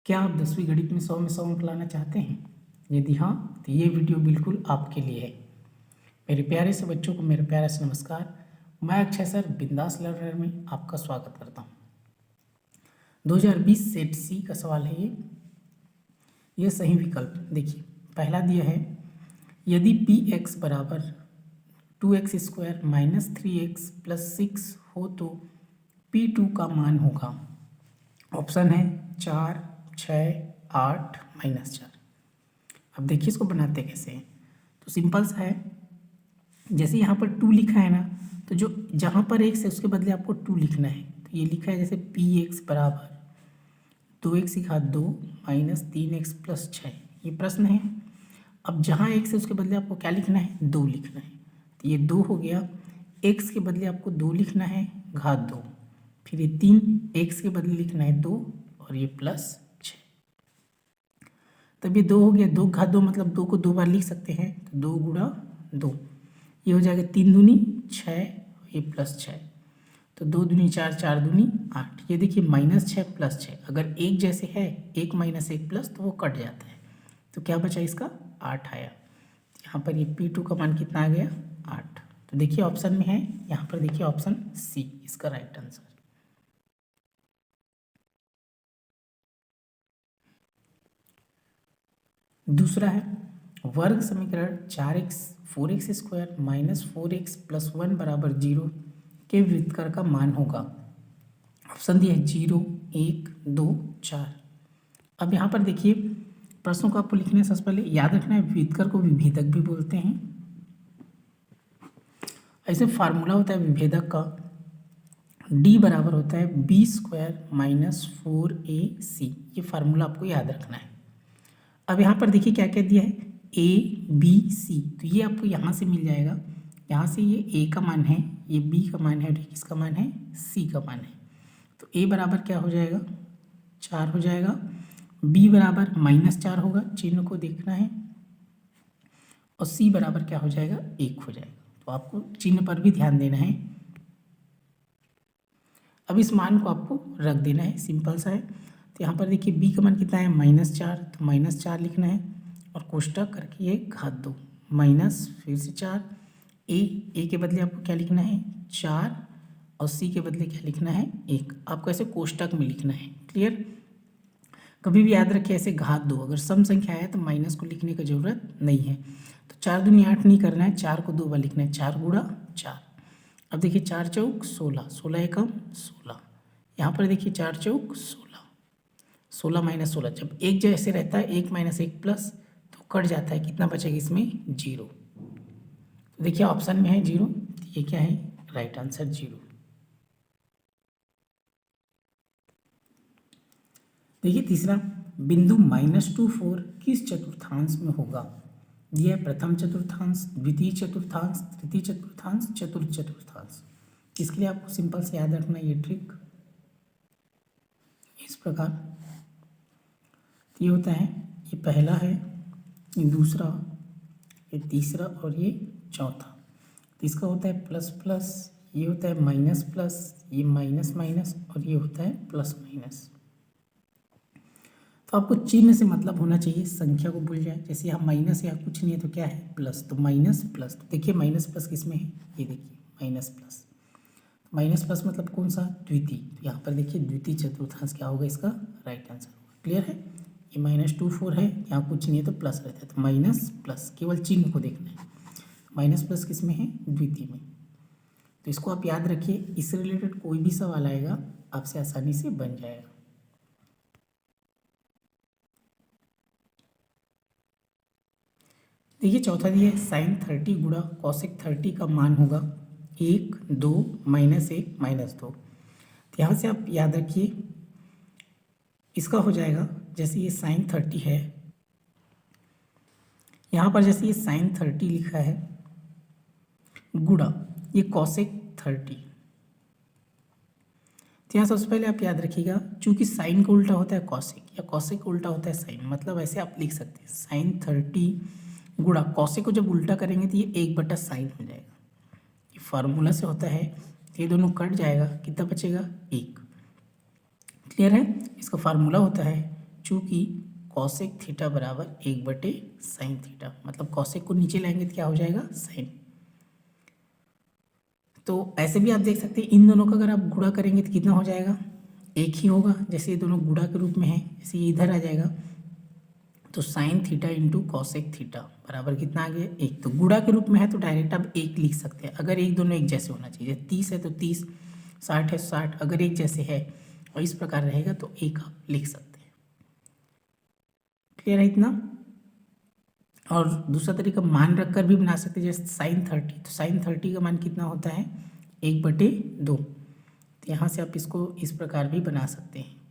क्या आप 10वीं गणित में 100 अंक लाना चाहते हैं? यदि हाँ, तो ये वीडियो बिल्कुल आपके लिए है। मेरे प्यारे से बच्चों को मेरा प्यारा से नमस्कार। मैं अक्षय सर बिंदास लर्नर में आपका स्वागत करता हूँ। 2020 सेट सी का सवाल है ये सही विकल्प देखिए पहला दिया है, यदि पी एक्स बराबर 2x² माइनस 3x प्लस 6 हो तो P2 का मान होगा। ऑप्शन है 4, 6, 8, -4। अब देखिए इसको बनाते कैसे हैं। तो सिंपल सा है, जैसे यहाँ पर 2 लिखा है ना, तो जो जहाँ पर x है उसके बदले आपको 2 लिखना है। तो ये लिखा है जैसे px बराबर 2x की घात 2 माइनस 3x प्लस 6, ये प्रश्न है। अब जहाँ x है उसके बदले आपको क्या लिखना है, 2 लिखना है। तो ये 2 हो गया, x के बदले आपको 2 लिखना है घात 2, फिर ये 3 x के बदले लिखना है 2 और ये प्लस 6। तब ये 2 हो गया, 2 घात 2 मतलब 2 को 2 बार लिख सकते हैं, तो 2 गुणा 2 ये हो जाएगा 3 दूनी 6, ये प्लस 6, तो 2 दूनी 4, 4 दूनी 8। ये देखिए -6 प्लस 6, अगर एक जैसे है 1 माइनस 1 प्लस तो वो कट जाता है, तो क्या बचा इसका 8 आया। यहाँ पर ये P2 का मान कितना आ गया 8। तो देखिए ऑप्शन में है, यहाँ पर देखिए ऑप्शन सी इसका राइट आंसर। दूसरा है, वर्ग समीकरण 4x 4x² minus 4x plus 1 बराबर 0 के व्युत्कर का मान होगा। ऑप्शन दिया है 0, 1, 2, 4। अब यहाँ पर देखिए प्रश्नों को आपको लिखने से सबसे पहले याद रखना है, व्युत्कर को विभेदक भी बोलते हैं। ऐसे फार्मूला होता है विभेदक का, d बराबर होता है b² माइनस 4ac। ये फार्मूला आपको याद रखना है। अब यहाँ पर देखिए क्या क्या दिया है, a b c, तो ये आपको यहाँ से मिल जाएगा। यहाँ से ये a का मान है, ये b का मान है और ये किसका मान है, c का मान है। तो a बराबर क्या हो जाएगा 4 हो जाएगा, b बराबर -4 होगा, चिन्ह को देखना है, और c बराबर क्या हो जाएगा 1 हो जाएगा। तो आपको चिन्ह पर भी ध्यान देना है। अब इस मान को आपको रख देना है, सिंपल सा है। तो यहाँ पर देखिए b का मान कितना है -4, तो -4 लिखना है और कोष्टक करके ये घात 2 माइनस फिर से 4, a के बदले आपको क्या लिखना है 4 और c के बदले क्या लिखना है 1। आपको ऐसे कोष्टक में लिखना है, क्लियर। कभी भी याद रखिए ऐसे घात 2 अगर सम संख्या है तो माइनस को लिखने की जरूरत नहीं है। तो 4 दूनी 8 नहीं करना है, 4 को 2 बार लिखना है, 4 गुणा 4। अब देखिए 4 चौक 16, 16 एकम 16। यहाँ पर देखिए 4 चौक 16, 16 माइनस 16, जब एक जैसे रहता है 1 माइनस 1 प्लस तो कट जाता है, कितना बचेगा इसमें 0। तो देखिए ऑप्शन में है 0, ये क्या है राइट आंसर 0। देखिए तीसरा, बिंदु -2, 4 किस चतुर्थांश में होगा। यह प्रथम चतुर्थांश, द्वितीय चतुर्थांश, तृतीय चतुर्थांश, चतुर्थ चतुर्थांश। इसके लिए आपको सिंपल से याद रखना ये ट्रिक इस प्रकार। ये होता है, ये पहला है, ये दूसरा, ये तीसरा और ये चौथा। तो इसका होता है प्लस प्लस, ये होता है माइनस प्लस, ये माइनस माइनस और ये होता है प्लस माइनस। तो आपको चिन्ह से मतलब होना चाहिए, संख्या को भूल जाए। जैसे यहाँ माइनस या कुछ नहीं है तो क्या है प्लस, तो माइनस प्लस। तो देखिए माइनस प्लस किस में है, ये देखिए माइनस प्लस, माइनस प्लस मतलब कौन सा द्वितीय। तो यहाँ पर देखिए द्वितीय चतुर्थांश क्या होगा, इसका राइट आंसर होगा। क्लियर है, ये -2, 4 है, यहाँ कुछ नहीं है तो प्लस रहता है, तो माइनस प्लस, केवल चिन्ह को देखना है। माइनस प्लस किस में है, द्वितीय में। तो इसको आप याद रखिए, इससे रिलेटेड कोई भी सवाल आएगा आपसे आसानी से बन जाएगा। देखिए चौथा दिया है, साइन 30 गुणा कॉसेक 30 का मान होगा 1, 2, -1, -2। तो यहाँ से आप याद रखिए, इसका हो जाएगा जैसे ये साइन 30 है, यहाँ पर जैसे ये साइन 30 लिखा है गुणा ये कॉसेक 30। तो यहाँ सबसे पहले आप याद रखिएगा, चूंकि साइन का उल्टा होता है कॉसेक या कॉसेक का उल्टा होता है साइन, मतलब ऐसे आप लिख सकते हैं साइन 30 गुणा कॉसेक को जब उल्टा करेंगे तो ये 1/sin हो जाएगा। ये फार्मूला से होता है, ये दोनों कट जाएगा, कितना बचेगा 1। क्लियर है, इसका फार्मूला होता है चूँकि कॉसेक थीटा बराबर 1/sin थीटा, मतलब कॉसेक को नीचे लाएंगे तो क्या हो जाएगा साइन। तो ऐसे भी आप देख सकते हैं इन दोनों का अगर आप गुणा करेंगे तो कितना हो जाएगा, एक ही होगा। जैसे ये दोनों गुणा के रूप में है, जैसे ये इधर आ जाएगा तो sine theta into cosec theta बराबर कितना आ गया, एक। तो गुणा के रूप में है तो डायरेक्ट आप एक लिख सकते हैं, अगर एक दोनों एक जैसे होना चाहिए। 30 है तो 30, 60 है 60, अगर एक जैसे है और इस प्रकार रहेगा तो एक आप लिख सकते हैं। क्लियर है इतना। और दूसरा तरीका मान रखकर भी बना सकते हैं, जैसे साइन 30, तो साइन 30 का मान कितना होता है 1/2। तो यहाँ से आप इसको इस प्रकार भी बना सकते हैं।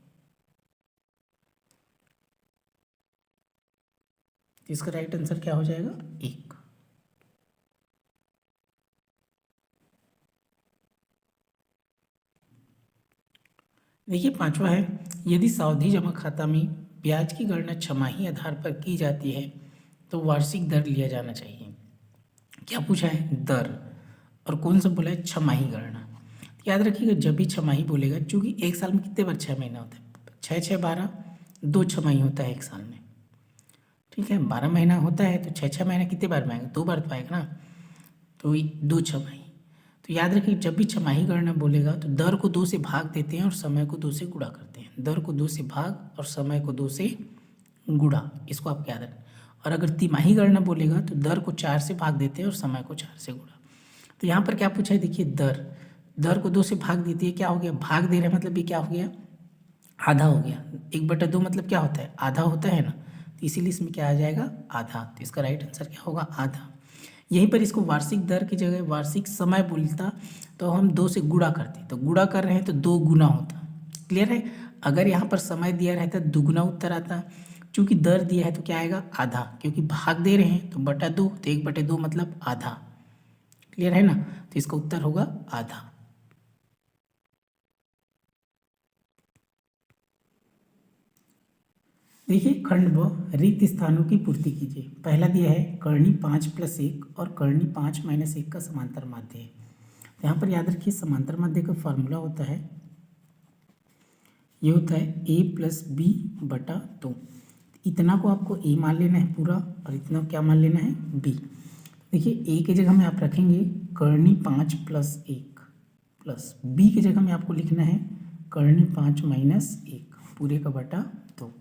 तो इसका राइट आंसर क्या हो जाएगा, 1। देखिए पांचवा है, यदि सावधि जमा खाता में ब्याज की गणना छमाही आधार पर की जाती है तो वार्षिक दर लिया जाना चाहिए। क्या पूछा है, दर, और कौन सा बोला है, छमाही गणना। तो याद रखिएगा जब भी छमाही बोलेगा, चूँकि एक साल में कितने बार 6 महीना होता है, 6 6 12, 2 छमाही होता है एक साल में। ठीक है, 12 महीना होता है तो 6 6 महीना कितने बार में आएगा, 2 बार तो आएगा ना, तो 2 छमाही। तो याद रखिए जब भी छमाही गणना बोलेगा तो दर को 2 से भाग देते हैं और समय को 2 से गुणा करते हैं। दर को 2 से भाग और समय को 2 से गुणा, इसको आप याद रखें। और अगर तिमाही गणना बोलेगा तो दर को 4 से भाग देते हैं और समय को 4 से गुणा। तो यहाँ पर क्या पूछा है, देखिए दर को 2 से भाग देती है, क्या हो गया, भाग दे रहा है मतलब ये क्या हो गया, आधा हो गया। 1/2 मतलब क्या होता है, आधा होता है ना, तो इसीलिए इसमें क्या आ जाएगा, आधा। तो इसका राइट आंसर क्या होगा, आधा। यहीं पर इसको वार्षिक दर की जगह वार्षिक समय बोलता तो हम 2 से गुणा करते, तो गुणा कर रहे हैं तो 2 गुना होता। क्लियर है। अगर यहाँ पर समय दिया रहता दुगुना उत्तर आता, चूंकि दर दिया है तो क्या आएगा, आधा, क्योंकि भाग दे रहे हैं तो बटा 2, तो 1/2 मतलब आधा। क्लियर है ना, तो इसका उत्तर होगा आधा। देखिए खंड व रिक्त स्थानों की पूर्ति कीजिए। पहला दिया है कर्णी 5 + 1 और कर्णी 5 - 1 का समांतर माध्य है। यहाँ पर याद रखिए समांतर माध्य का फॉर्मूला होता है, ये होता है a + b/2। इतना को आपको a मान लेना है पूरा और इतना क्या मान लेना है b। देखिए a की जगह में आप रखेंगे कर्णी 5 + 1 प्लस b की जगह में आपको लिखना है कर्णी 5 - 1 पूरे का बटा 2।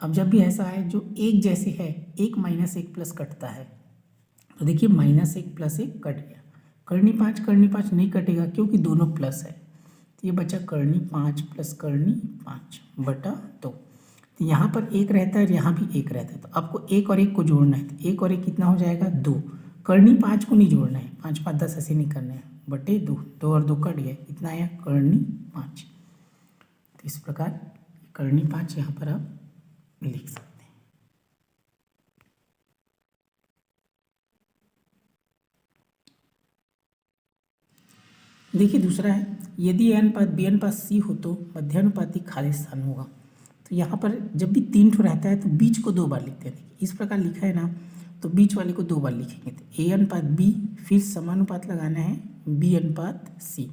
अब जब भी ऐसा है जो एक जैसे है, 1 - 1 प्लस कटता है, तो देखिए -1 + 1 कट गया। कर्णी 5 नहीं कटेगा क्योंकि दोनों प्लस है, तो ये बचा कर्णी 5 + कर्णी 5/2। तो यहाँ पर 1 रहता है और यहाँ भी 1 रहता है, तो आपको 1 और 1 को जोड़ना है, तो 1 और 1 कितना हो जाएगा 2। कर्णी 5 को नहीं जोड़ना है, 5 5 10 ऐसे नहीं करना है, बटे 2, 2 और 2 कट गया, कितना आया कर्णी 5। तो इस प्रकार कर्णी 5 यहाँ पर आप लिख सकते हैं। देखिए दूसरा है, यदि a अनुपात b अनुपात c हो तो मध्यानुपाती खाली स्थान होगा। तो यहाँ पर जब भी 3 ठो रहता है तो बीच को 2 बार लिखते हैं। देखिए इस प्रकार लिखा है ना, तो बीच वाले को 2 बार लिखेंगे, तो a अनुपात b, फिर समानुपात लगाना है b अनुपात c।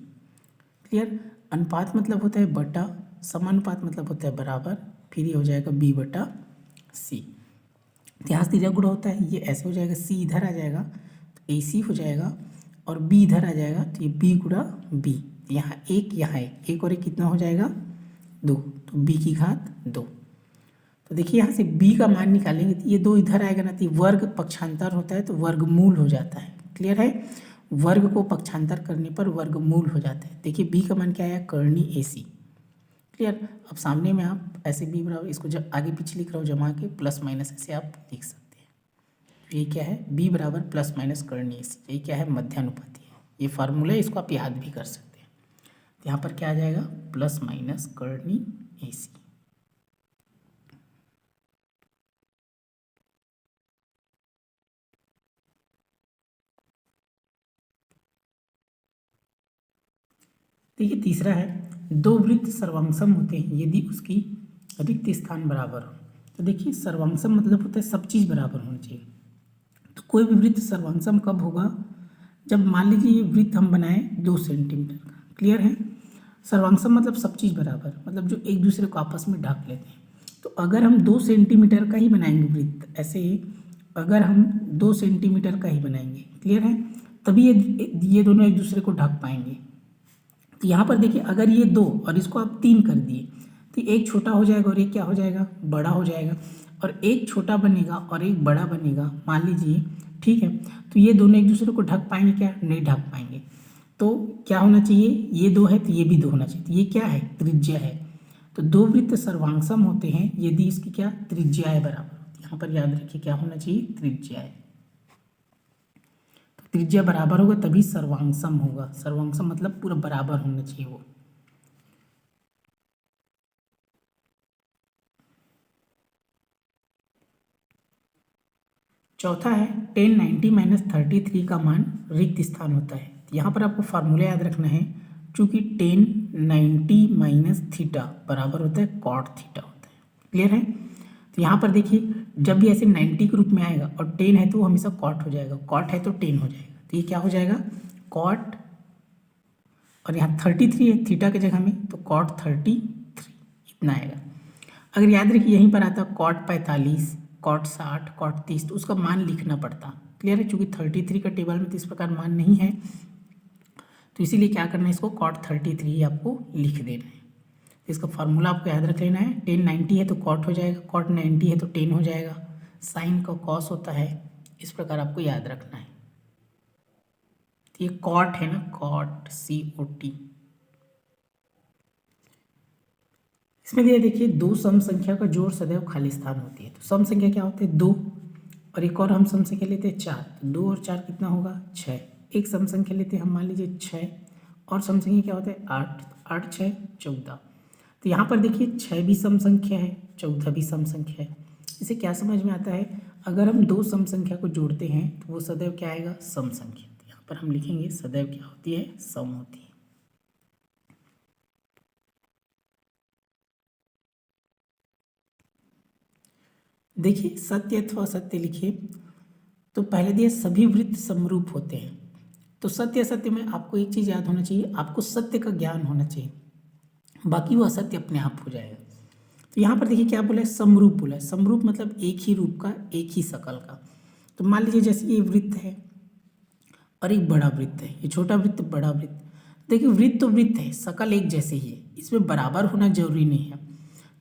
क्लियर। अनुपात मतलब होता है बटा, समानुपात मतलब होता है बराबर, फिर ये हो जाएगा b/c। यहाँ से सीधा गुणा होता है, ये ऐसे हो जाएगा, c इधर आ जाएगा तो ac हो जाएगा और b इधर आ जाएगा तो ये b × b। यहाँ 1 यहाँ 1 और 1 कितना हो जाएगा 2, तो b की घात 2। तो देखिए यहाँ से b का मान निकालेंगे तो ये 2 इधर आएगा ना, तो ये वर्ग पक्षांतर होता है तो वर्गमूल हो जाता है। क्लियर है, वर्ग को पक्षांतर करने पर वर्गमूल हो जाता है। देखिए b का मान क्या आया कर्णी ac। क्लियर। अब सामने में आप ऐसे b बराबर, इसको जब आगे पीछे लिख रहा हूँ जमा के प्लस माइनस ऐसे आप लिख सकते हैं। तो ये क्या है, b बराबर प्लस माइनस कर्णी ac, ये क्या है मध्यानुपाती है। ये फार्मूला है, इसको आप याद भी कर सकते हैं। तो यहाँ पर क्या आ जाएगा प्लस माइनस कर्णी ac। देखिए तीसरा है, दो वृत्त सर्वांगसम होते हैं यदि उसकी रिक्त स्थान बराबर हो। तो देखिए सर्वांगसम मतलब होता है सब चीज़ बराबर होनी चाहिए। तो कोई भी वृत्त सर्वांगसम कब होगा, जब मान लीजिए ये वृत्त हम बनाए 2 सेंटीमीटर का। क्लियर है। सर्वांगसम मतलब सब चीज़ बराबर, मतलब जो एक दूसरे को आपस में ढक लेते हैं। तो तो अगर हम 2 सेंटीमीटर का ही बनाएंगे वृत्त, ऐसे ही अगर हम 2 सेंटीमीटर का ही बनाएंगे, क्लियर है, तभी ये दोनों एक दूसरे को ढक पाएंगे। तो यहाँ पर देखिए अगर ये 2 और इसको आप 3 कर दिए तो एक छोटा हो जाएगा और एक क्या हो जाएगा, बड़ा हो जाएगा, और एक छोटा बनेगा और एक बड़ा बनेगा, मान लीजिए, ठीक है। तो ये दोनों एक दूसरे को ढक पाएंगे क्या, नहीं ढक पाएंगे। तो क्या होना चाहिए, ये 2 है तो ये भी 2 होना चाहिए। तो ये क्या है, त्रिज्या है। तो दो वृत्त सर्वांगसम होते हैं यदि इसकी क्या, त्रिज्या है बराबर। यहाँ पर याद रखिए क्या होना चाहिए, त्रिज्या है। तो त्रिज्या बराबर होगा तभी सर्वांगसम होगा। सर्वांगसम मतलब पूरा बराबर होना चाहिए वो। चौथा है tan 90 - 33 का मान रिक्त स्थान होता है। यहाँ पर आपको फार्मूला याद रखना है, चूंकि tan 90 - थीटा बराबर होता है cot थीटा होता है, क्लियर है। तो यहाँ पर देखिए जब भी ऐसे 90 के रूप में आएगा और tan है तो वो हमेशा cot हो जाएगा, cot है तो tan हो जाएगा। तो ये क्या हो जाएगा, cot, और यहाँ 33 है थीटा की जगह में, तो cot 33 इतना आएगा। अगर याद रखिए यहीं पर आता cot 45, cot 60, cot 30, तो उसका मान लिखना पड़ता, क्लियर है। चूंकि 33 का टेबल में तो इस प्रकार मान नहीं है, तो इसीलिए क्या करना है, इसको cot 33 आपको लिख देना है। तो इसका फार्मूला आपको याद रख लेना है, tan 90 है तो cot हो जाएगा, cot 90 है तो tan हो जाएगा, साइन का cos होता है, इस प्रकार आपको याद रखना है। तो ये cot है ना, cot, COT। इसमें दिया देखिए दो सम संख्या का जोड़ सदैव खाली स्थान होती है। तो सम संख्या क्या होते हैं, 2, और एक और हम सम संख्या लेते हैं 4। तो 2 और 4 कितना होगा, 6। एक सम संख्या लेते हैं हम, मान लीजिए 6, और सम संख्या क्या होता है 8, 8 6 14। तो यहाँ पर देखिए 6 भी सम संख्या है, 14 भी सम संख्या है। इसे क्या समझ में आता है, अगर हम दो सम संख्या को जोड़ते हैं तो वो सदैव क्या आएगा, सम संख्या। तो यहाँ पर हम लिखेंगे सदैव क्या होती है, सम होती है। देखिए सत्य अथवा असत्य लिखिए। तो पहले दिए सभी वृत्त समरूप होते हैं। तो सत्य असत्य में आपको एक चीज़ याद होना चाहिए, आपको सत्य का ज्ञान होना चाहिए, बाकी वो असत्य अपने आप हो जाएगा। तो यहाँ पर देखिए क्या बोला है, समरूप बोला है। समरूप मतलब एक ही रूप का, एक ही शकल का। तो मान लीजिए जैसे ये वृत्त है और एक बड़ा वृत्त है, ये छोटा वृत्त बड़ा वृत्त। देखिए वृत्त तो वृत्त है, शकल एक जैसे ही है, इसमें बराबर होना जरूरी नहीं है।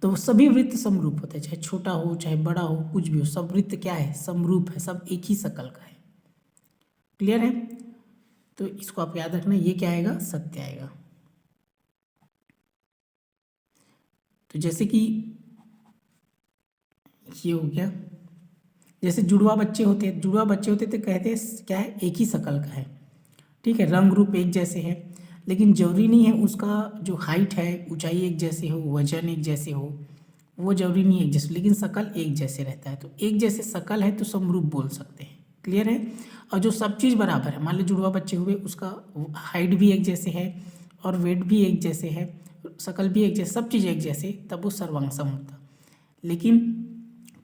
तो सभी वृत्त समरूप होते हैं, चाहे छोटा हो चाहे बड़ा हो, कुछ भी हो, सब वृत्त क्या है, समरूप है, सब एक ही शकल का है, क्लियर है। तो इसको आप याद रखना, ये क्या आएगा, सत्य आएगा। तो जैसे कि ये हो गया, जैसे जुड़वा बच्चे होते हैं, जुड़वा बच्चे होते तो कहते हैं क्या है, एक ही शकल का है, ठीक है, रंग रूप एक जैसे है, लेकिन जरूरी नहीं है उसका जो हाइट है, ऊंचाई एक जैसे हो, वजन एक जैसे हो, वो जरूरी नहीं है एक जैसे, लेकिन शकल एक जैसे रहता है। तो एक जैसे शकल है तो समरूप बोल सकते हैं, क्लियर है। और जो सब चीज़ बराबर है, मान लो जुड़वा बच्चे हुए, उसका हाइट भी एक जैसे है और वेट भी एक जैसे है, शकल भी एक जैसे, सब चीज़ एक जैसे, तब वो सर्वांगसम होता। लेकिन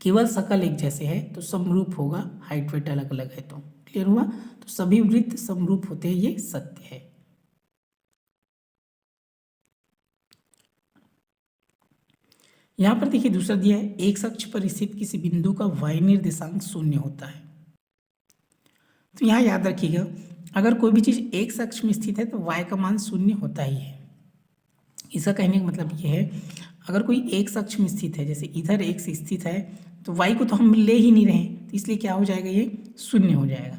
केवल शकल एक जैसे है तो समरूप होगा, हाइट वेट अलग अलग है तो, क्लियर हुआ। तो सभी वृत्त समरूप होते हैं, ये सत्य है। यहाँ पर देखिए दूसरा दिया है, एक अक्ष पर स्थित किसी बिंदु का y निर्देशांक 0 होता है। तो यहाँ याद रखिएगा, अगर कोई भी चीज़ एक अक्ष में स्थित है तो y का मान 0 होता ही है। इसका कहने का मतलब ये है, अगर कोई एक अक्ष में स्थित है, जैसे इधर x स्थित है, तो y को तो हम ले ही नहीं रहे, तो इसलिए क्या हो जाएगा, ये 0 हो जाएगा।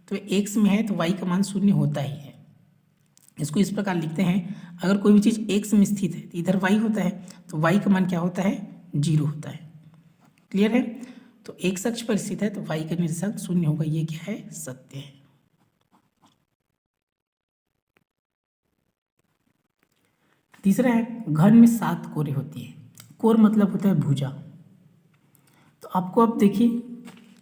तो x में है तो y का मान 0 होता ही है। इसको इस प्रकार लिखते हैं, अगर कोई भी चीज़ x में स्थित है तो इधर y होता है, तो y का मान क्या होता है, 0 होता है, क्लियर है। तो x अक्ष पर स्थित है तो y का निर्देशांक 0 होगा, ये क्या है, सत्य है। तीसरा है, घन में 7 कोरें होती है। कोर मतलब होता है भुजा। तो आपको अब देखिए,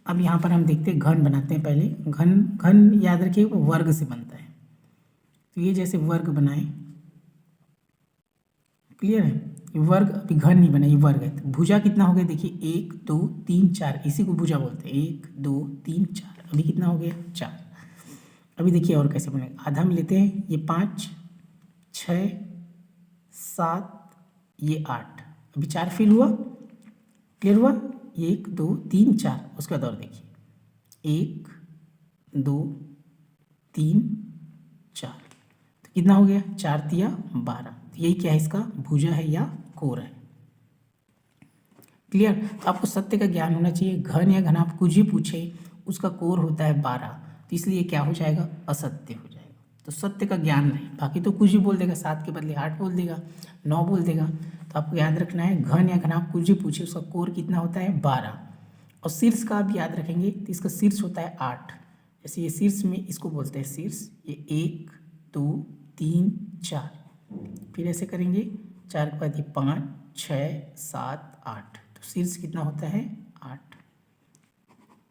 अब यहाँ पर हम देखते हैं, घन बनाते हैं पहले। घन, घन याद रखिए वो वर्ग से बनता है। तो ये जैसे वर्ग बनाए, क्लियर है, ये वर्ग, अभी घन नहीं बना, ये वर्ग है। तो भुजा कितना हो गया, देखिए 1 2 3 4, इसी को भुजा बोलते हैं, 1 2 3 4। अभी कितना हो गया, 4। अभी देखिए और कैसे बनेगा, आधा में लेते हैं, ये 5 6 7, ये 8, अभी 4 फिल हुआ, क्लियर हुआ? 1 2 3 4, उसके बाद और देखिए 1 2 3 4, तो कितना हो गया? 4 तिया 12। तो यही क्या है? इसका भुजा है या कोर है। क्लियर? तो आपको सत्य का ज्ञान होना चाहिए। घन या घनाभ कुछ भी पूछे, उसका कोर होता है 12, तो इसलिए क्या हो जाएगा? असत्य हो जाएगा। तो सत्य का ज्ञान रहे, बाकी तो कुछ भी बोल देगा, 7 के बदले 8 बोल देगा, 9 बोल देगा। तो आपको याद रखना है, घन या घनाभ कुछ भी पूछे, उसका कोर कितना होता है? 12। और शीर्ष का आप याद रखेंगे तो इसका शीर्ष होता है 8। जैसे ये शीर्ष में इसको बोलते हैं शीर्ष। ये 1 2 3 4, फिर ऐसे करेंगे 4 के बाद ये 5 6 7 8, तो शीर्ष कितना होता है? 8।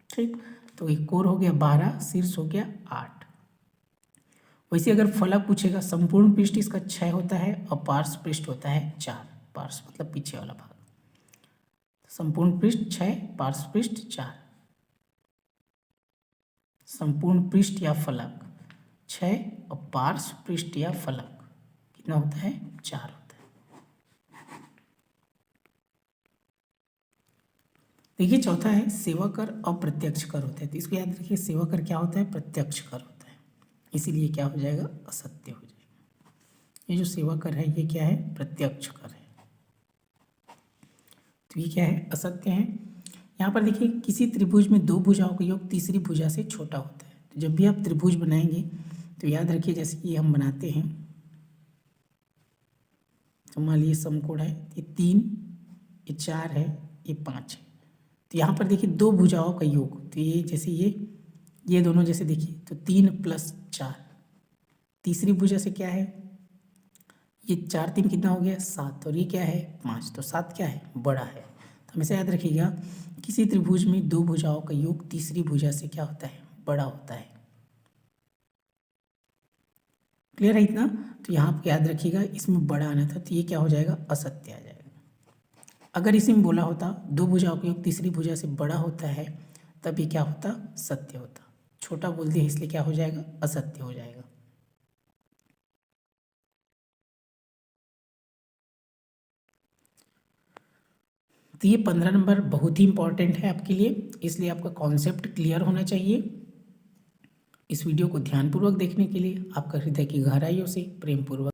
ठीक, तो एक कोर हो गया 12, शीर्ष हो गया 8। वैसे अगर फलक पूछेगा, संपूर्ण पृष्ठ इसका 6 होता है और पार्श्व पृष्ठ होता है 4। पार्श्व मतलब पीछे वाला भाग। संपूर्ण पृष्ठ 6, पार्श्व पृष्ठ 4। संपूर्ण पृष्ठ या फलक 6 और पार्श्व पृष्ठ या फलक कितना होता है? 4 होता है। देखिए चौथा है सेवा कर अप्रत्यक्ष कर होता है। तो इसको याद रखिए, सेवा कर क्या होता है? प्रत्यक्ष कर होता है, इसीलिए क्या हो जाएगा? असत्य हो जाएगा। ये जो सेवा कर है ये क्या है? प्रत्यक्ष कर है, तो ये क्या है? असत्य है। यहाँ पर देखिए, किसी त्रिभुज में दो भुजाओं का योग तीसरी भुजा से छोटा होता है। तो जब भी आप त्रिभुज बनाएंगे तो याद रखिए, जैसे कि हम बनाते हैं, तो मान लीजिए समकोण है, ये 3, ये 4 है, ये 5 है। तो यहाँ पर देखिए दो भुजाओं का योग, तो ये जैसे ये दोनों जैसे देखिए, तो 3 + 4, तीसरी भुजा से क्या है? ये 4 3 कितना हो गया? 7, और ये क्या है? 5, तो 7 क्या है? बड़ा है। तो हमेशा याद रखिएगा, किसी त्रिभुज में दो भुजाओं का योग तीसरी भुजा से क्या होता है? बड़ा होता है। क्लियर है इतना? तो यहाँ आप याद रखिएगा, इसमें बड़ा आना था, तो ये क्या हो जाएगा? असत्य आ जाएगा। अगर इसी में बोला होता दो भुजाओं का योग तीसरी भुजा से बड़ा होता है, तब ये क्या होता? सत्य होता। छोटा बोल दिया इसलिए क्या हो जाएगा? असत्य हो जाएगा। तो ये 15 नंबर बहुत ही इंपॉर्टेंट है आपके लिए, इसलिए आपका कॉन्सेप्ट क्लियर होना चाहिए। इस वीडियो को ध्यानपूर्वक देखने के लिए आपका हृदय की गहराइयों से प्रेमपूर्वक